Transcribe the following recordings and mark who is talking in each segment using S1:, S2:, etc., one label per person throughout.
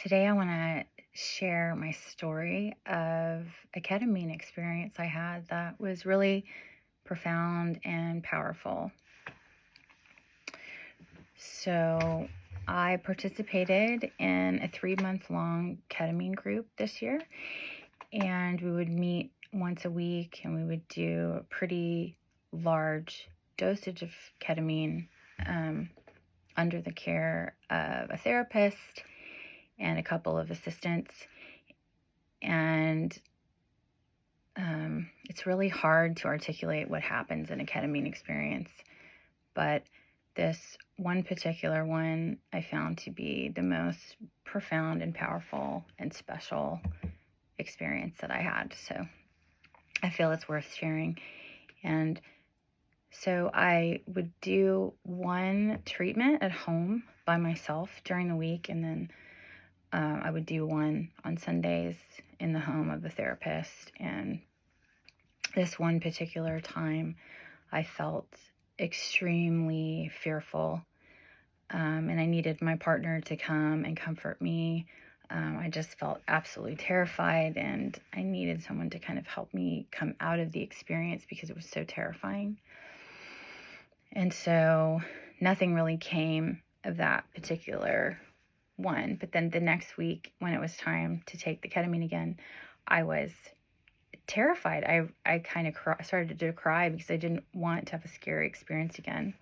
S1: Today I want to share my story of a ketamine experience I had that was really profound and powerful. So I participated in a 3-month-long ketamine group this year, and we would meet once a week and we would do a pretty large dosage of ketamine under the care of a therapist and a couple of assistants. And it's really hard to articulate what happens in a ketamine experience, but this one particular one I found to be the most profound and powerful and special experience that I had. So I feel it's worth sharing. And so I would do one treatment at home by myself during the week, and then I would do one on Sundays in the home of the therapist. And this one particular time, I felt extremely fearful, and I needed my partner to come and comfort me. I just felt absolutely terrified, and I needed someone to kind of help me come out of the experience because it was so terrifying. And so nothing really came of that particular one. But then the next week, when it was time to take the ketamine again, I was terrified. I kind of started to cry because I didn't want to have a scary experience again.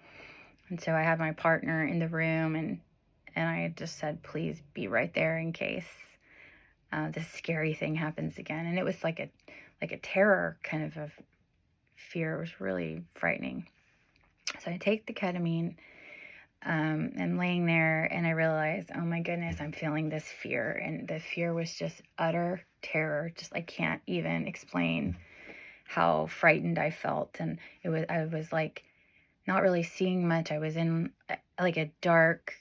S1: And so I had my partner in the room, and I just said, please be right there in case this scary thing happens again. And it was like a terror kind of fear. It was really frightening. So I take the ketamine. I'm laying there and I realized, oh my goodness, I'm feeling this fear. And the fear was just utter terror. Just, I can't even explain how frightened I felt. And I was like not really seeing much. I was in like a dark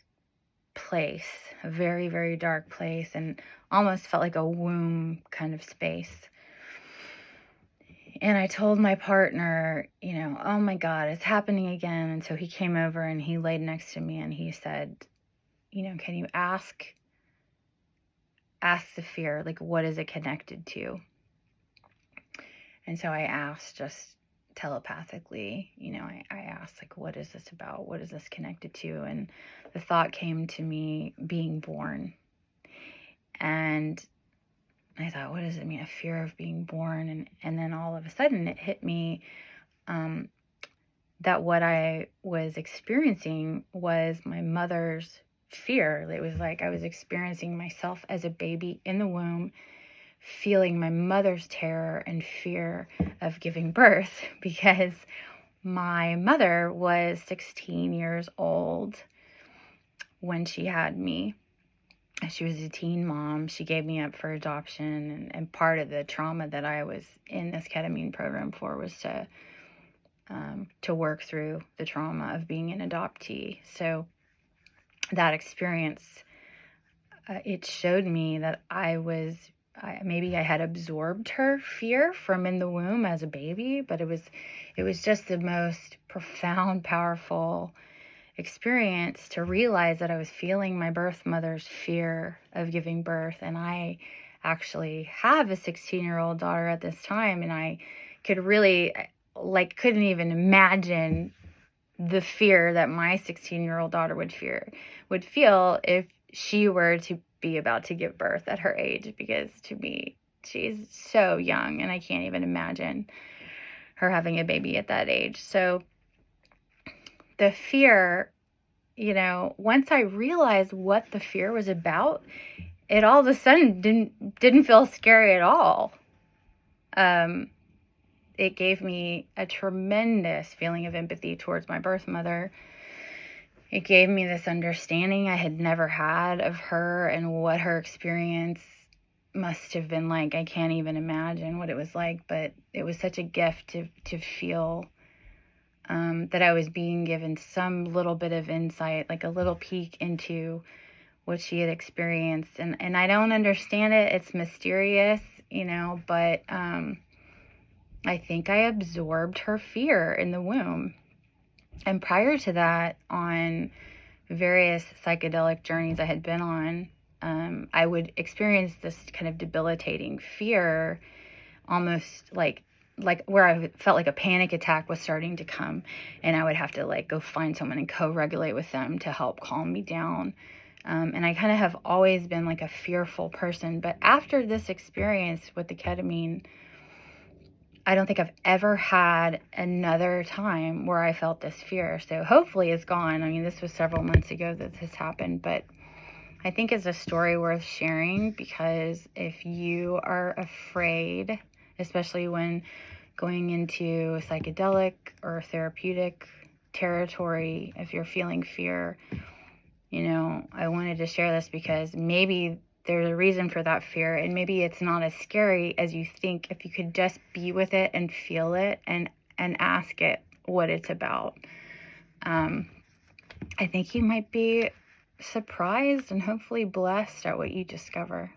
S1: place, a very, very dark place, and almost felt like a womb kind of space. And I told my partner, oh my God, it's happening again. And so he came over and he laid next to me and he said, can you ask the fear, like, what is it connected to? And so I asked just telepathically, I asked, like, what is this about? What is this connected to? And the thought came to me, being born. And I thought, what does it mean? A fear of being born. And then all of a sudden it hit me that what I was experiencing was my mother's fear. It was like I was experiencing myself as a baby in the womb, feeling my mother's terror and fear of giving birth, because my mother was 16 years old when she had me. She was a teen mom. She gave me up for adoption, and part of the trauma that I was in this ketamine program for was to work through the trauma of being an adoptee. So that experience, it showed me that maybe I had absorbed her fear from in the womb as a baby, but it was just the most profound, powerful experience to realize that I was feeling my birth mother's fear of giving birth. And I actually have a 16-year-old daughter at this time, and I could really, couldn't even imagine the fear that my 16-year-old daughter would feel if she were to be about to give birth at her age, because to me, she's so young and I can't even imagine her having a baby at that age. So the fear, once I realized what the fear was about, it all of a sudden didn't feel scary at all. It gave me a tremendous feeling of empathy towards my birth mother. It gave me this understanding I had never had of her and what her experience must have been like. I can't even imagine what it was like, but it was such a gift to feel that I was being given some little bit of insight, like a little peek into what she had experienced. And I don't understand it. It's mysterious, but I think I absorbed her fear in the womb. And prior to that, on various psychedelic journeys I had been on, I would experience this kind of debilitating fear, almost like where I felt like a panic attack was starting to come, and I would have to like go find someone and co-regulate with them to help calm me down. And I kind of have always been like a fearful person, but after this experience with the ketamine, I don't think I've ever had another time where I felt this fear. So hopefully it's gone. I mean, this was several months ago that this happened, but I think it's a story worth sharing, because if you are afraid, especially when going into psychedelic or therapeutic territory, if you're feeling fear, I wanted to share this because maybe there's a reason for that fear, and maybe it's not as scary as you think if you could just be with it and feel it and ask it what it's about. I think you might be surprised and hopefully blessed at what you discover.